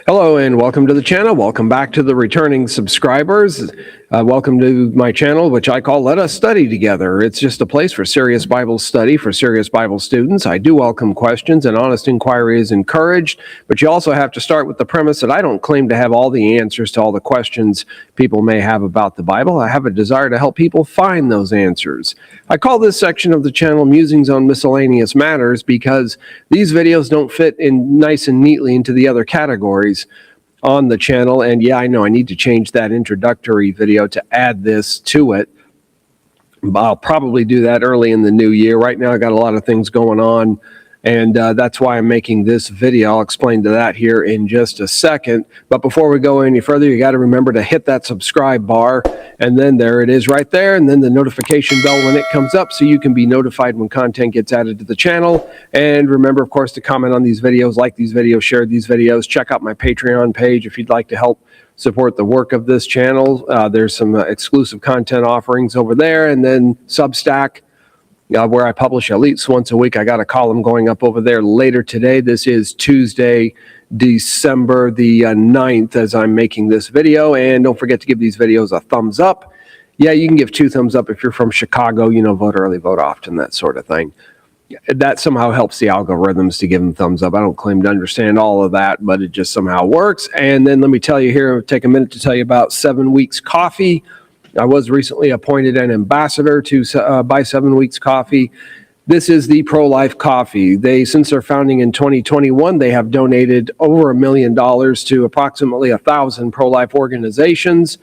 Hello and welcome to the channel. Welcome back to the returning subscribers. Welcome to my channel, which I call Let Us Study Together. It's just a place for serious Bible study for serious Bible students. I do welcome questions and honest inquiry is encouraged, but you also have to start with the premise that I don't claim to have all the answers to all the questions people may have about the Bible. I have a desire to help people find those answers. I call this section of the channel Musings on Miscellaneous Matters because these videos don't fit in nice and neatly into the other categories on the channel. And yeah, I know I need to change that introductory video to add this to it. I'll probably do that early in the new year. Right now I got a lot of things going on, and that's why I'm making this video. I'll explain to that here in just a second. But before we go any further, you got to remember to hit that subscribe bar, and then there it is right there, and then the notification bell when it comes up so you can be notified when content gets added to the channel. And remember, of course, to comment on these videos, like these videos, share these videos. Check out my Patreon page if you'd like to help support the work of this channel. There's some exclusive content offerings over there, and then Substack, where I publish at least once a week. I got a column going up over there later today. This is Tuesday, December the 9th as I'm making this video. And don't forget to give these videos a thumbs up. Yeah, you can give 2 thumbs up if you're from Chicago, you know, vote early, vote often, that sort of thing. That somehow helps the algorithms to give them thumbs up. I don't claim to understand all of that, but it just somehow works. And then let me tell you here, take a minute to tell you about 7 Weeks Coffee. I was recently appointed an ambassador to by 7 Weeks Coffee. This is the pro-life coffee. Since their founding in 2021, they have donated over $1 million to approximately 1,000 pro-life organizations.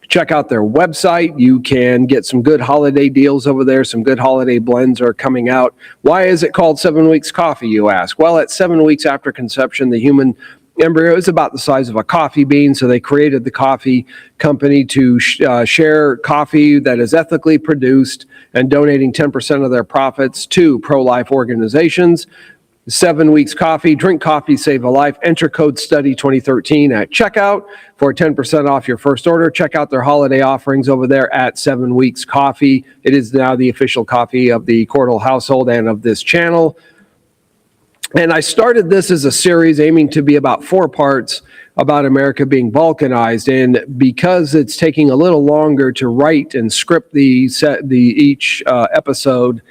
Check out their website. You can get some good holiday deals over there. Some good holiday blends are coming out. Why is it called 7 Weeks Coffee, you ask? Well, at 7 weeks after conception, the human embryo is about the size of a coffee bean, so they created the coffee company to share coffee that is ethically produced and donating 10% of their profits to pro-life organizations. 7 Weeks Coffee, drink coffee, save a life. Enter code STUDY 2013 at checkout for 10% off your first order. Check out their holiday offerings over there at 7 Weeks Coffee. It is now the official coffee of the Cordell household and of this channel. And I started this as a series aiming to be about 4 parts about America being balkanized. And because it's taking a little longer to write and script each episode,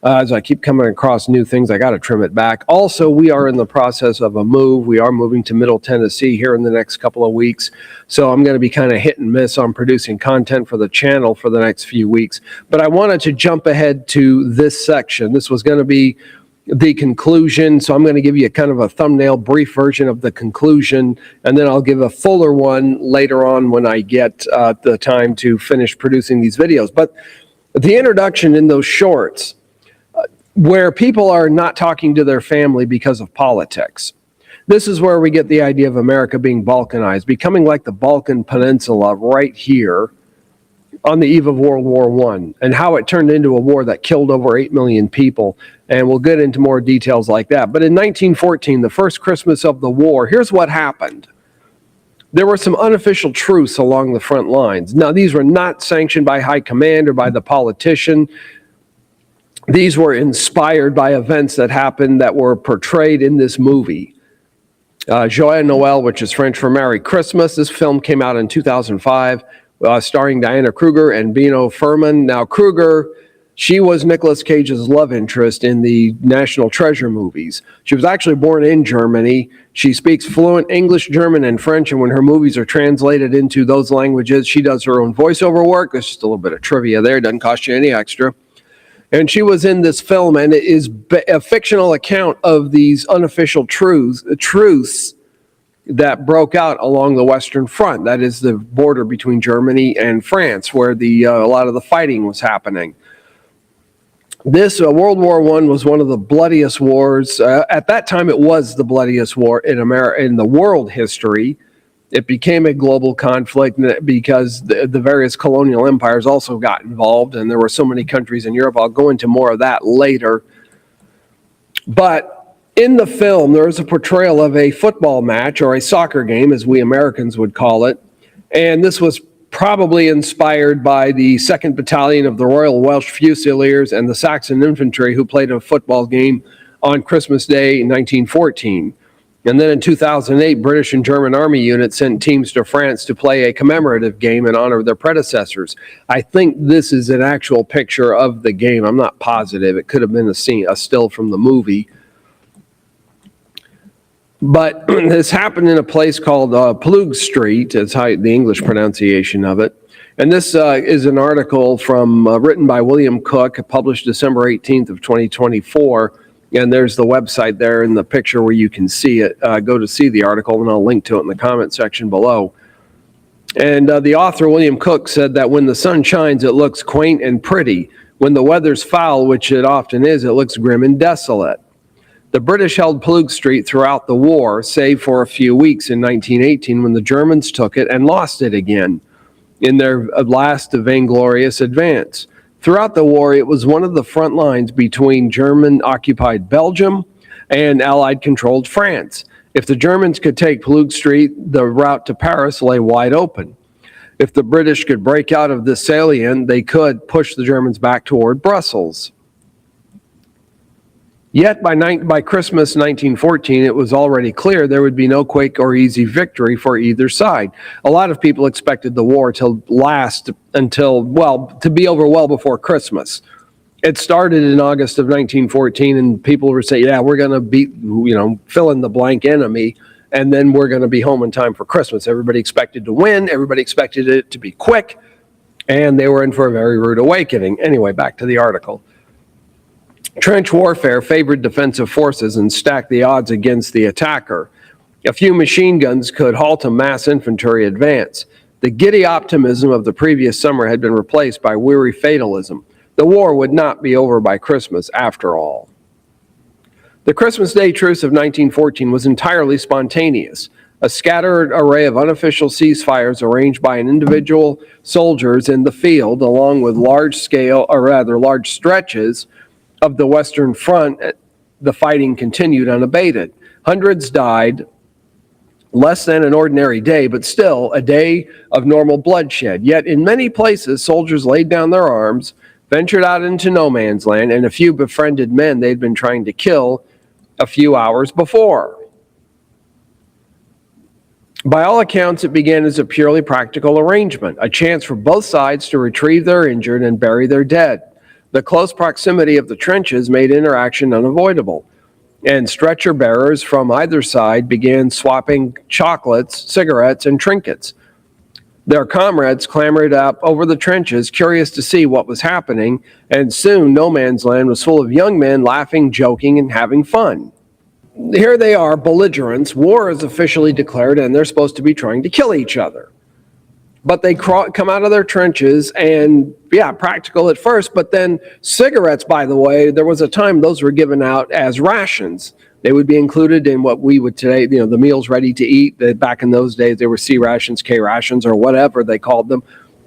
as I keep coming across new things, I got to trim it back. Also, we are in the process of a move. We are moving to Middle Tennessee here in the next couple of weeks. So I'm going to be kind of hit and miss on producing content for the channel for the next few weeks. But I wanted to jump ahead to this section. This was going to be the conclusion, so I'm going to give you a kind of a thumbnail brief version of the conclusion, and then I'll give a fuller one later on when I get the time to finish producing these videos. But the introduction in those shorts, where people are not talking to their family because of politics. This is where we get the idea of America being balkanized, becoming like the Balkan Peninsula right here on the eve of World War I, and how it turned into a war that killed over 8 million people. And we'll get into more details like that. But in 1914, the first Christmas of the war, here's what happened. There were some unofficial truce along the front lines. Now, these were not sanctioned by high command or by the politician. These were inspired by events that happened that were portrayed in this movie. Joyeux Noël, which is French for Merry Christmas. This film came out in 2005, starring Diana Kruger and Bino Furman. Now, Kruger, she was Nicolas Cage's love interest in the National Treasure movies. She was actually born in Germany. She speaks fluent English, German, and French, and when her movies are translated into those languages, she does her own voiceover work. There's just a little bit of trivia there. It doesn't cost you any extra. And she was in this film, and it is a fictional account of these unofficial truths that broke out along the Western Front. That is the border between Germany and France, where a lot of the fighting was happening. This World War I was one of the bloodiest wars. At that time, it was the bloodiest war in the world history. It became a global conflict because the various colonial empires also got involved, and there were so many countries in Europe. I'll go into more of that later. But in the film, there is a portrayal of a football match, or a soccer game, as we Americans would call it. And this was probably inspired by the 2nd Battalion of the Royal Welsh Fusiliers and the Saxon Infantry, who played a football game on Christmas Day in 1914. And then in 2008, British and German Army units sent teams to France to play a commemorative game in honor of their predecessors. I think this is an actual picture of the game. I'm not positive. It could have been a still from the movie. But this happened in a place called Plug Street. It's how the English pronunciation of it. And this is an article written by William Cook, published December 18th of 2024. And there's the website there in the picture where you can see it. Go to see the article, and I'll link to it in the comment section below. And the author, William Cook, said that when the sun shines, it looks quaint and pretty. When the weather's foul, which it often is, it looks grim and desolate. The British held Plug Street throughout the war, save for a few weeks in 1918 when the Germans took it and lost it again in their last vainglorious advance. Throughout the war, it was one of the front lines between German-occupied Belgium and Allied-controlled France. If the Germans could take Plug Street, the route to Paris lay wide open. If the British could break out of this salient, they could push the Germans back toward Brussels. Yet by Christmas 1914, it was already clear there would be no quick or easy victory for either side. A lot of people expected the war to last to be over well before Christmas. It started in August of 1914, and people were saying, yeah, we're going to beat, fill in the blank enemy, and then we're going to be home in time for Christmas. Everybody expected to win. Everybody expected it to be quick, and they were in for a very rude awakening. Anyway, back to the article. Trench warfare favored defensive forces and stacked the odds against the attacker. A few machine guns could halt a mass infantry advance. The giddy optimism of the previous summer had been replaced by weary fatalism. The war would not be over by Christmas after all. The Christmas Day truce of 1914 was entirely spontaneous. A scattered array of unofficial ceasefires arranged by individual soldiers in the field, along with large stretches of the Western Front, the fighting continued unabated. Hundreds died, less than an ordinary day, but still a day of normal bloodshed. Yet in many places, soldiers laid down their arms, ventured out into no man's land, and a few befriended men they'd been trying to kill a few hours before. By all accounts, it began as a purely practical arrangement, a chance for both sides to retrieve their injured and bury their dead. The close proximity of the trenches made interaction unavoidable, and stretcher bearers from either side began swapping chocolates, cigarettes, and trinkets. Their comrades clambered up over the trenches, curious to see what was happening, and soon no man's land was full of young men laughing, joking, and having fun. Here they are, belligerents. War is officially declared, and they're supposed to be trying to kill each other. But they come out of their trenches and, practical at first, but then cigarettes, by the way, there was a time those were given out as rations. They would be included in what we would today, the meals ready to eat. Back in those days, they were C rations, K rations, or whatever they called them.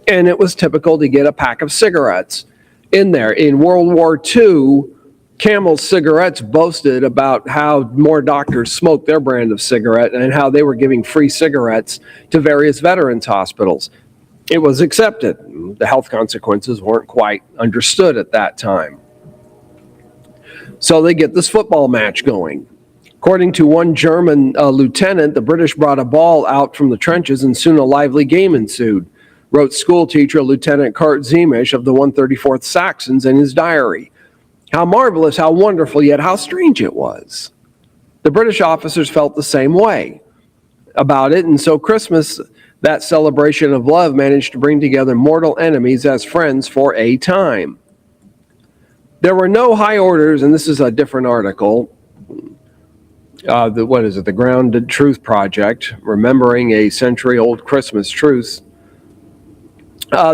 And it was typical to get a pack of cigarettes in there. In World War II, Camel's cigarettes boasted about how more doctors smoked their brand of cigarette and how they were giving free cigarettes to various veterans hospitals. It was accepted. The health consequences weren't quite understood at that time. So they get this football match going. According to one German lieutenant, the British brought a ball out from the trenches and soon a lively game ensued, wrote schoolteacher Lieutenant Kurt Ziemisch of the 134th Saxons in his diary. How marvelous, how wonderful, yet how strange it was. The British officers felt the same way about it, and so Christmas, that celebration of love, managed to bring together mortal enemies as friends for a time. There were no high orders, and this is a different article. The Grounded Truth Project, remembering a century-old Christmas truce.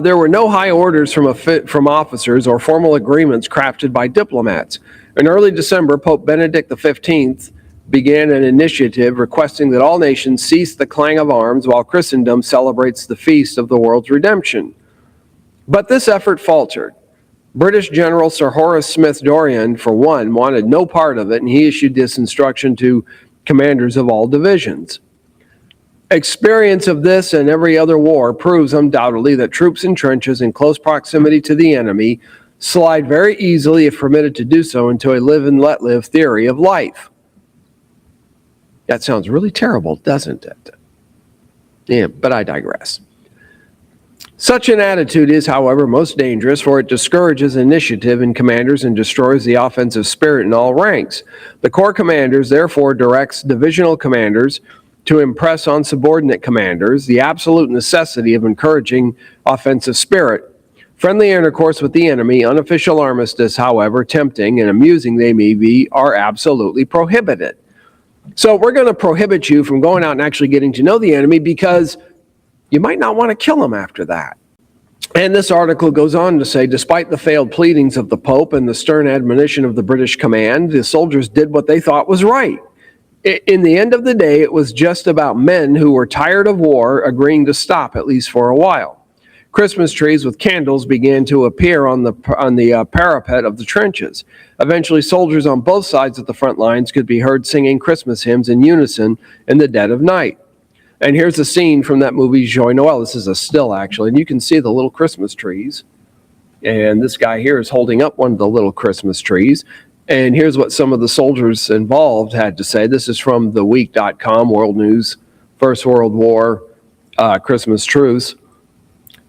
There were no high orders from officers or formal agreements crafted by diplomats. In early December, Pope Benedict XV began an initiative requesting that all nations cease the clang of arms while Christendom celebrates the feast of the world's redemption. But this effort faltered. British General Sir Horace Smith-Dorrien, for one, wanted no part of it, and he issued this instruction to commanders of all divisions. Experience of this and every other war proves undoubtedly that troops in trenches in close proximity to the enemy slide very easily, if permitted to do so, into a live and let live theory of life. That sounds really terrible, doesn't it? Yeah, but I digress. Such an attitude is, however, most dangerous, for it discourages initiative in commanders and destroys the offensive spirit in all ranks. The Corps commanders, therefore, directs divisional commanders to impress on subordinate commanders the absolute necessity of encouraging offensive spirit. Friendly intercourse with the enemy, unofficial armistice, however tempting and amusing they may be, are absolutely prohibited. So we're going to prohibit you from going out and actually getting to know the enemy, because you might not want to kill him after that. And this article goes on to say, despite the failed pleadings of the Pope and the stern admonition of the British command, the soldiers did what they thought was right. In the end of the day, it was just about men who were tired of war agreeing to stop, at least for a while. Christmas trees with candles began to appear on the parapet of the trenches. Eventually, soldiers on both sides of the front lines could be heard singing Christmas hymns in unison in the dead of night. And here's a scene from that movie, Joy Noel. This is a still, actually, and you can see the little Christmas trees. And this guy here is holding up one of the little Christmas trees. And here's what some of the soldiers involved had to say. This is from theweek.com, World News, First World War, Christmas truce.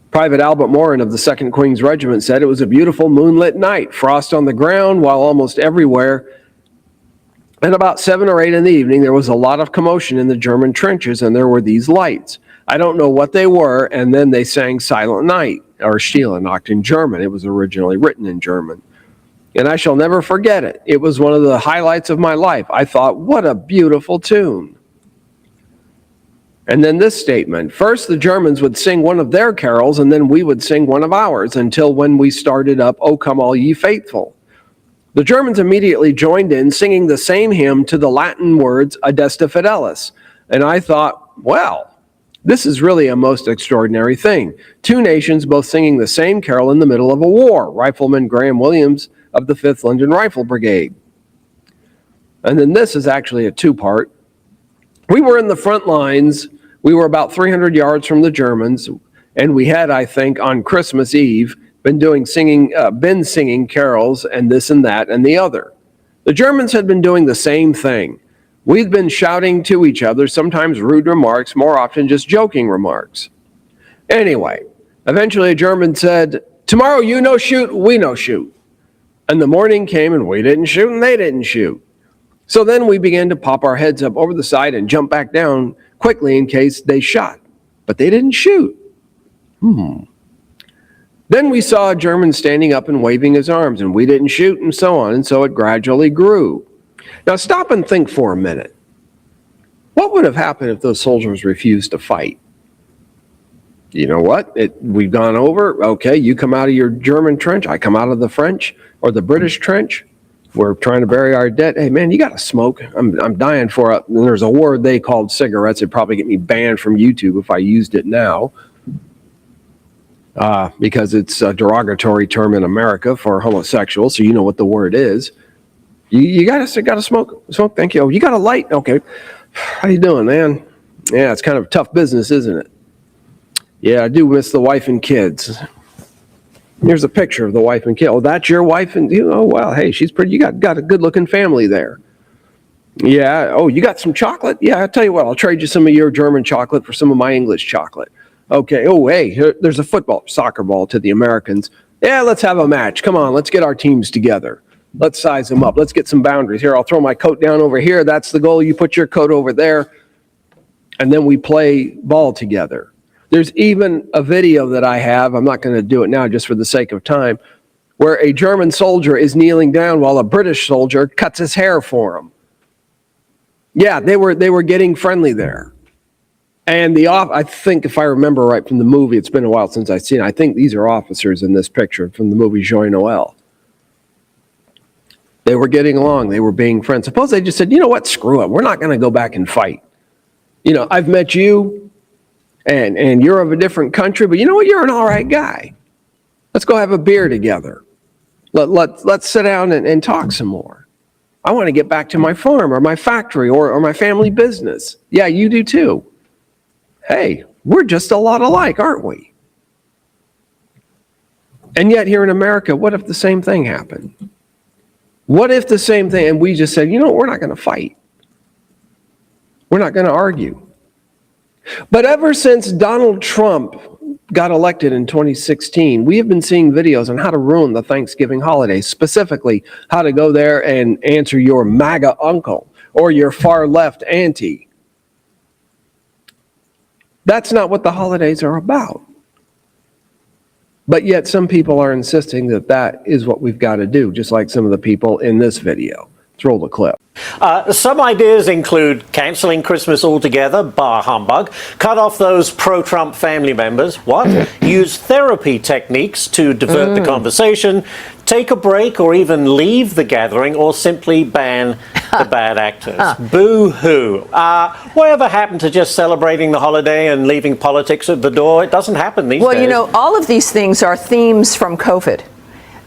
Private Albert Morin of the 2nd Queen's Regiment said, it was a beautiful moonlit night, frost on the ground, while almost everywhere. At about 7 or 8 in the evening, there was a lot of commotion in the German trenches, and there were these lights. I don't know what they were, and then they sang Silent Night, or Stille Nacht in German. It was originally written in German. And I shall never forget it. It was one of the highlights of my life. I thought, what a beautiful tune. And then this statement, first the Germans would sing one of their carols, and then we would sing one of ours, until when we started up, O Come All Ye Faithful. The Germans immediately joined in, singing the same hymn to the Latin words Adeste Fidelis. And I thought, well, this is really a most extraordinary thing. Two nations both singing the same carol in the middle of a war. Rifleman Graham Williams of the 5th London Rifle Brigade. And then this is actually a two-part. We were in the front lines. We were about 300 yards from the Germans, and we had, I think, on Christmas Eve, been singing carols and this and that and the other. The Germans had been doing the same thing. We'd been shouting to each other, sometimes rude remarks, more often just joking remarks. Anyway, eventually a German said, tomorrow you no shoot, we no shoot. And the morning came and we didn't shoot and they didn't shoot. So then we began to pop our heads up over the side and jump back down quickly in case they shot. But they didn't shoot. Then we saw a German standing up and waving his arms, and we didn't shoot, and so on, and so it gradually grew. Now stop and think for a minute. What would have happened if those soldiers refused to fight? You know what? We've gone over. Okay, you come out of your German trench, I come out of the French or the British trench. We're trying to bury our dead. Hey, man, you got to smoke. I'm dying for it. And there's a word they called cigarettes. It'd probably get me banned from YouTube if I used it now. Because it's a derogatory term in America for homosexuals, so you know what the word is. You gotta smoke. Thank you. Oh, you got a light? Okay. How you doing, man? Yeah, it's kind of tough business, isn't it? Yeah, I do miss the wife and kids. Here's a picture of the wife and kid. Oh, that's your wife and oh well, hey, she's pretty. You got a good looking family there. Yeah. Oh, you got some chocolate? Yeah, I'll tell you what. I'll trade you some of your German chocolate for some of my English chocolate. Okay, oh, hey, there's a soccer ball to the Americans. Yeah, let's have a match. Come on, let's get our teams together. Let's size them up. Let's get some boundaries. Here, I'll throw my coat down over here. That's the goal. You put your coat over there. And then we play ball together. There's even a video that I have. I'm not going to do it now just for the sake of time, where a German soldier is kneeling down while a British soldier cuts his hair for him. Yeah, they were getting friendly there. And I think if I remember right from the movie, it's been a while since I've seen it, I think these are officers in this picture from the movie Joy Noel. They were getting along. They were being friends. Suppose they just said, you know what, screw it. We're not going to go back and fight. You know, I've met you, and you're of a different country, but you know what, you're an all right guy. Let's go have a beer together. Let's sit down and talk some more. I want to get back to my farm or my factory or my family business. Yeah, you do too. Hey, we're just a lot alike, aren't we? And yet here in America, what if the same thing happened? What if the same thing, and we just said, you know what, we're not going to fight. We're not going to argue. But ever since Donald Trump got elected in 2016, we have been seeing videos on how to ruin the Thanksgiving holiday, specifically how to go there and answer your MAGA uncle or your far left auntie. That's not what the holidays are about. But yet some people are insisting that that is what we've got to do, just like some of the people in this video. Let's roll the clip. Some ideas include cancelling Christmas altogether, bar humbug, cut off those pro-Trump family members, use therapy techniques to divert the conversation, take a break or even leave the gathering, or simply ban the bad actors. Boo-hoo. Whatever happened to just celebrating the holiday and leaving politics at the door? It doesn't happen these days. Well, you know, all of these things are themes from COVID.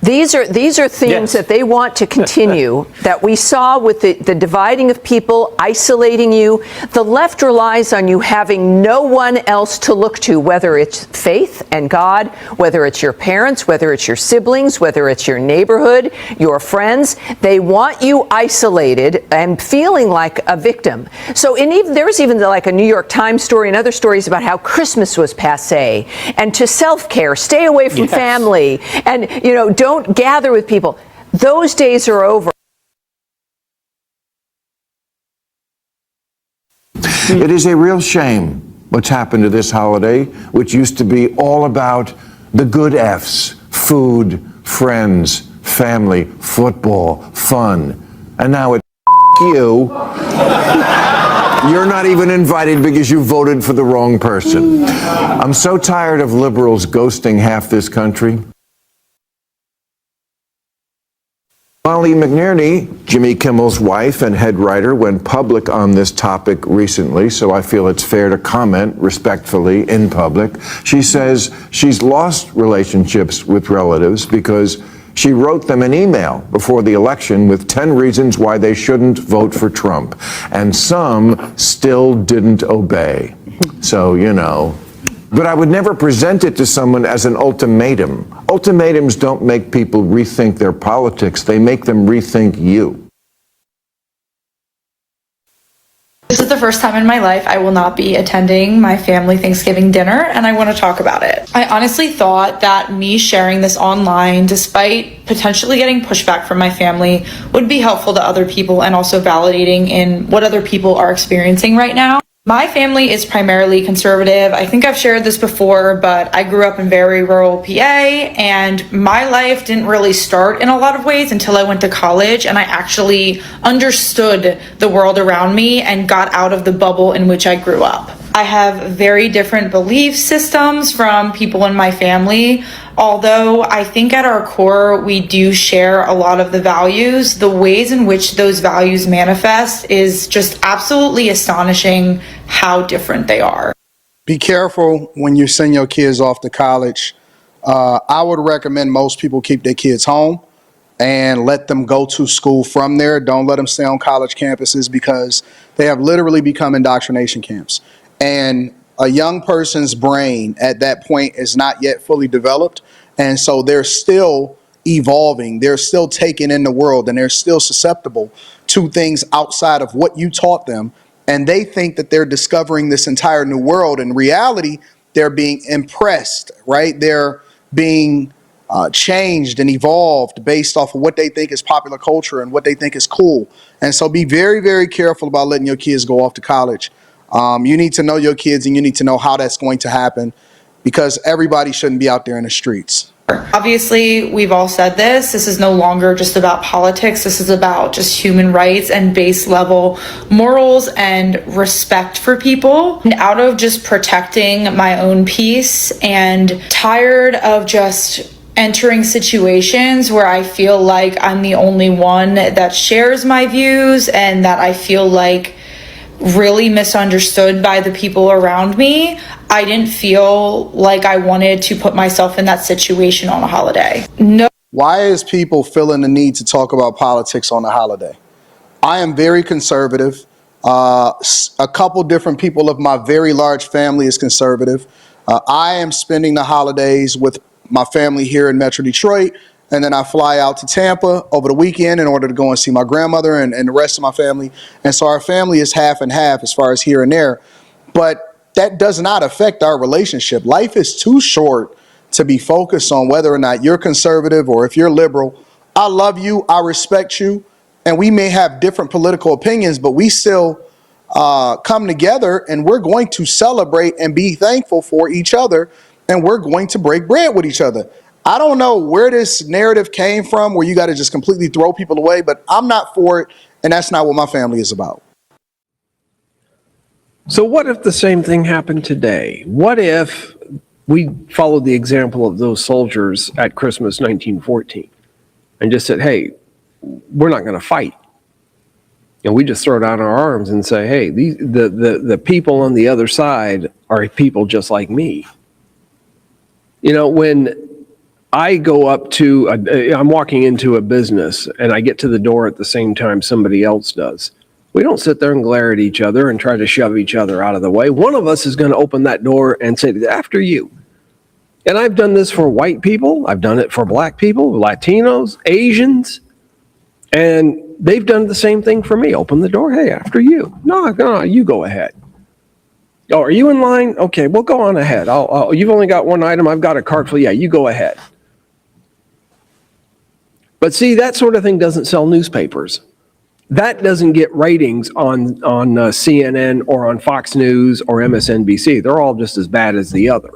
These are themes that they want to continue, that we saw with the dividing of people, isolating you. The left relies on you having no one else to look to, whether it's faith and God, whether it's your parents, whether it's your siblings, whether it's your neighborhood, your friends. They want you isolated and feeling like a victim. So there was even like a New York Times story and other stories about how Christmas was passé, and to self-care, stay away from family, and, you know, don't gather with people. Those days are over. It is a real shame what's happened to this holiday, which used to be all about the good F's: food, friends, family, football, fun. And now it's you. You're not even invited because you voted for the wrong person. I'm so tired of liberals ghosting half this country. Molly McNerney, Jimmy Kimmel's wife and head writer, went public on this topic recently, so I feel it's fair to comment respectfully in public. She says she's lost relationships with relatives because she wrote them an email before the election with 10 reasons why they shouldn't vote for Trump, and some still didn't obey. So, you know. But I would never present it to someone as an ultimatum. Ultimatums don't make people rethink their politics. They make them rethink you. This is the first time in my life I will not be attending my family Thanksgiving dinner, and I want to talk about it. I honestly thought that me sharing this online, despite potentially getting pushback from my family, would be helpful to other people and also validating in what other people are experiencing right now. My family is primarily conservative. I think I've shared this before, but I grew up in very rural PA, and my life didn't really start in a lot of ways until I went to college and I actually understood the world around me and got out of the bubble in which I grew up. I have very different belief systems from people in my family, although I think at our core we do share a lot of the values. The ways in which those values manifest is just absolutely astonishing how different they are. Be careful when you send your kids off to college. I would recommend most people keep their kids home and let them go to school from there. Don't let them stay on college campuses because they have literally become indoctrination camps. And a young person's brain at that point is not yet fully developed. And so they're still evolving. They're still taking in the world, and they're still susceptible to things outside of what you taught them. And they think that they're discovering this entire new world. In reality, they're being impressed, right? They're being changed and evolved based off of what they think is popular culture and what they think is cool. And so be very, very careful about letting your kids go off to college. You need to know your kids, and you need to know how that's going to happen, because everybody shouldn't be out there in the streets. Obviously, we've all said this. This is no longer just about politics. This is about just human rights and base level morals and respect for people. And out of just protecting my own peace and tired of just entering situations where I feel like I'm the only one that shares my views and that I feel like really misunderstood by the people around me, I didn't feel like I wanted to put myself in that situation on a holiday. No. Why is people feeling the need to talk about politics on a holiday? I am very conservative. A couple different people of my very large family is conservative. I am spending the holidays with my family here in Metro Detroit, and then I fly out to Tampa over the weekend in order to go and see my grandmother and the rest of my family. And so our family is half and half as far as here and there. But that does not affect our relationship. Life is too short to be focused on whether or not you're conservative or if you're liberal. I love you, I respect you, and we may have different political opinions, but we still come together, and we're going to celebrate and be thankful for each other, and we're going to break bread with each other. I don't know where this narrative came from where you got to just completely throw people away, but I'm not for it, and that's not what my family is about. So what if the same thing happened today? What if we followed the example of those soldiers at Christmas 1914 and just said, hey, we're not going to fight. And we just throw down our arms and say, hey, the people on the other side are people just like me. You know, when I go up to, I'm walking into a business and I get to the door at the same time somebody else does. We don't sit there and glare at each other and try to shove each other out of the way. One of us is going to open that door and say, after you. And I've done this for white people. I've done it for black people, Latinos, Asians. And they've done the same thing for me. Open the door. Hey, after you. No, you go ahead. Oh, are you in line? Okay, well, go on ahead. You've only got one item. I've got a cart full. Yeah, you go ahead. But see, that sort of thing doesn't sell newspapers. That doesn't get ratings on CNN or on Fox News or MSNBC. They're all just as bad as the other.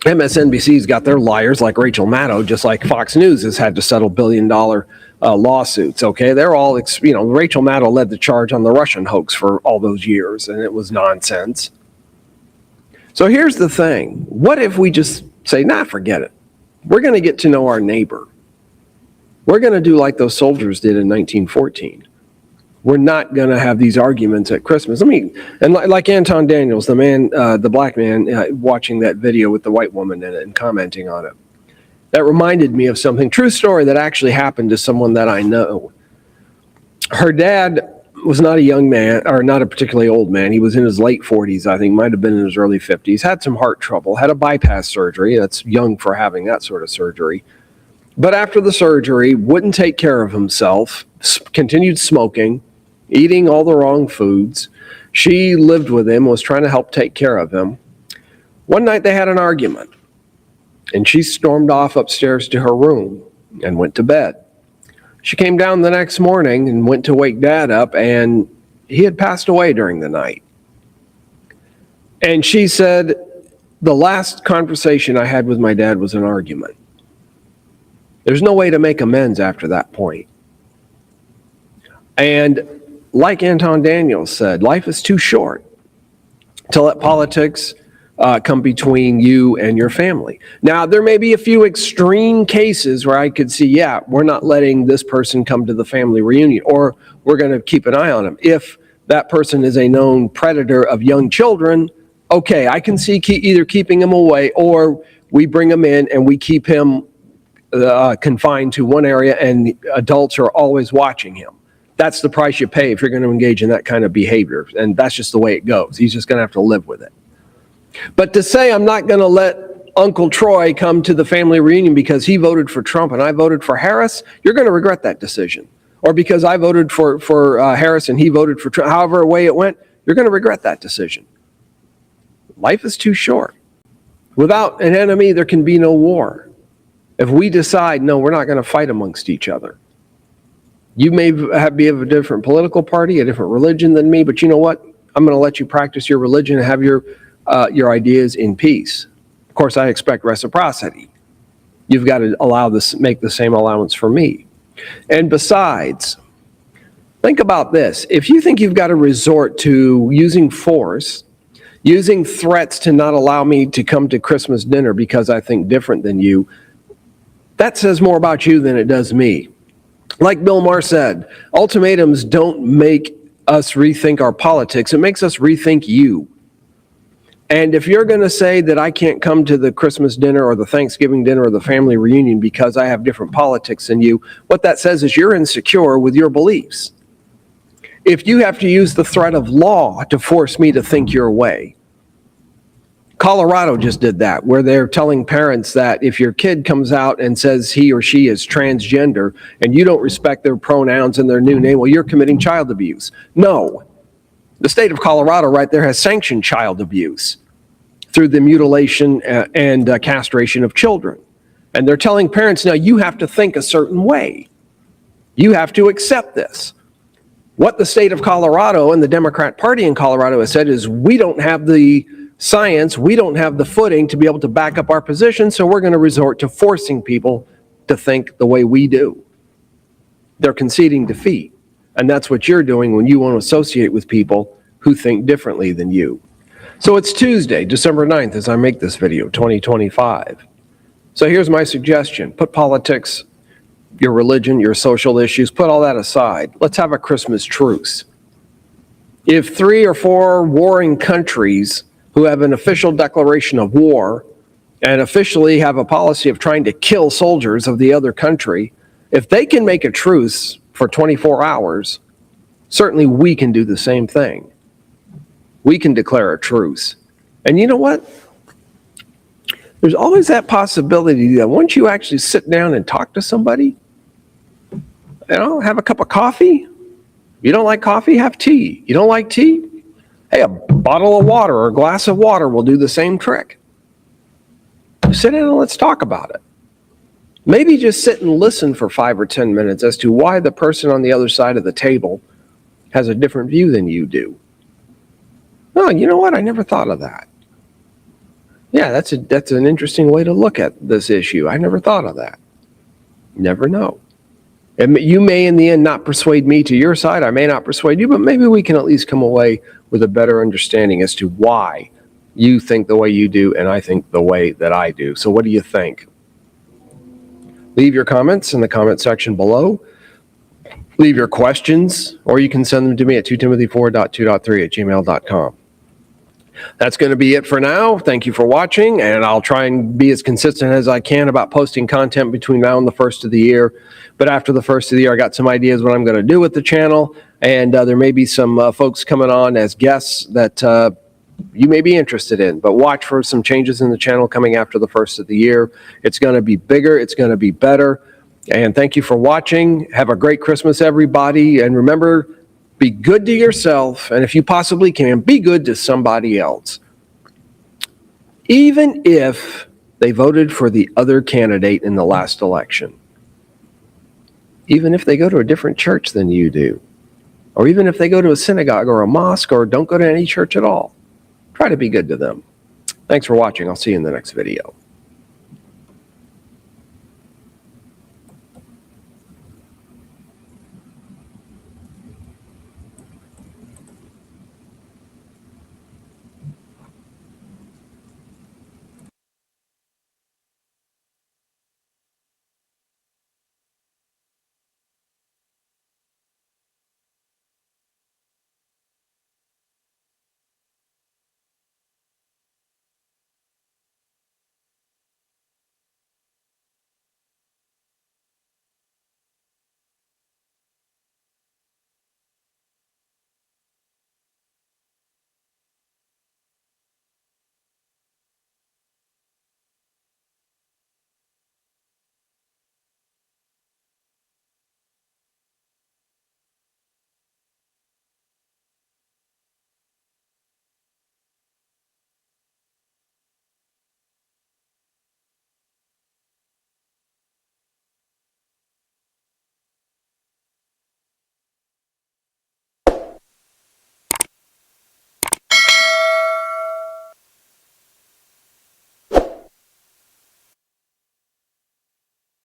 MSNBC's got their liars like Rachel Maddow, just like Fox News has had to settle billion-dollar lawsuits, okay? They're all, Rachel Maddow led the charge on the Russian hoax for all those years, and it was nonsense. So here's the thing. What if we just say, nah, forget it. We're going to get to know our neighbor. We're going to do like those soldiers did in 1914. We're not going to have these arguments at Christmas. And like Anton Daniels, the black man, watching that video with the white woman in it and commenting on it. That reminded me of something, true story that actually happened to someone that I know. Her dad was not a young man, or not a particularly old man. He was in his late 40s, I think, might have been in his early 50s, had some heart trouble, had a bypass surgery. That's young for having that sort of surgery. But after the surgery, wouldn't take care of himself, continued smoking, eating all the wrong foods. She lived with him, was trying to help take care of him. One night they had an argument, and she stormed off upstairs to her room and went to bed. She came down the next morning and went to wake Dad up, and he had passed away during the night. And she said, the last conversation I had with my dad was an argument. There's no way to make amends after that point. And like Anton Daniels said, life is too short to let politics come between you and your family. Now, there may be a few extreme cases where I could see, yeah, we're not letting this person come to the family reunion, or we're going to keep an eye on him. If that person is a known predator of young children, okay, I can see either keeping him away, or we bring him in and we keep him confined to one area, and adults are always watching him. That's the price you pay if you're going to engage in that kind of behavior, and that's just the way it goes. He's just going to have to live with it. But to say I'm not going to let Uncle Troy come to the family reunion because he voted for Trump and I voted for Harris, you're going to regret that decision. Or because I voted for Harris and he voted for Trump, however way it went, you're going to regret that decision. Life is too short. Without an enemy, there can be no war. If we decide, no, we're not going to fight amongst each other. You may be of a different political party, a different religion than me, but you know what? I'm going to let you practice your religion and have your ideas in peace. Of course, I expect reciprocity. You've got to make the same allowance for me. And besides, think about this. If you think you've got to resort to using force, using threats to not allow me to come to Christmas dinner because I think different than you, that says more about you than it does me. Like Bill Maher said, ultimatums don't make us rethink our politics. It makes us rethink you. And if you're going to say that I can't come to the Christmas dinner or the Thanksgiving dinner or the family reunion because I have different politics than you, what that says is you're insecure with your beliefs. If you have to use the threat of law to force me to think your way, Colorado just did that, where they're telling parents that if your kid comes out and says he or she is transgender and you don't respect their pronouns and their new name, well, you're committing child abuse. No. The state of Colorado right there has sanctioned child abuse through the mutilation and castration of children. And they're telling parents, now you have to think a certain way. You have to accept this. What the state of Colorado and the Democrat Party in Colorado has said is, we don't have the science, we don't have the footing to be able to back up our position, so we're going to resort to forcing people to think the way we do. They're conceding defeat. And that's what you're doing when you want to associate with people who think differently than you. So it's Tuesday, December 9th, as I make this video, 2025. So here's my suggestion. Put politics, your religion, your social issues, put all that aside. Let's have a Christmas truce. If 3 or 4 warring countries who have an official declaration of war and officially have a policy of trying to kill soldiers of the other country, if they can make a truce for 24 hours, certainly we can do the same thing. We can declare a truce. And you know what? There's always that possibility that once you actually sit down and talk to somebody, have a cup of coffee. You don't like coffee? Have tea. You don't like tea? Hey, a bottle of water or a glass of water will do the same trick. Sit down and let's talk about it. Maybe just sit and listen for 5 or 10 minutes as to why the person on the other side of the table has a different view than you do. Oh, you know what? I never thought of that. Yeah, that's an interesting way to look at this issue. I never thought of that. You never know. And you may, in the end, not persuade me to your side. I may not persuade you, but maybe we can at least come away with a better understanding as to why you think the way you do and I think the way that I do. So what do you think? Leave your comments in the comment section below. Leave your questions, or you can send them to me at 2timothy4.2.3@gmail.com. That's going to be it for now. Thank you for watching, and I'll try and be as consistent as I can about posting content between now and the first of the year. But after the first of the year, I got some ideas what I'm going to do with the channel, and there may be some folks coming on as guests that you may be interested in. But watch for some changes in the channel coming after the first of the year. It's going to be bigger. It's going to be better. And thank you for watching. Have a great Christmas, everybody. And remember, be good to yourself, and if you possibly can, be good to somebody else. Even if they voted for the other candidate in the last election. Even if they go to a different church than you do. Or even if they go to a synagogue or a mosque or don't go to any church at all. Try to be good to them. Thanks for watching. I'll see you in the next video.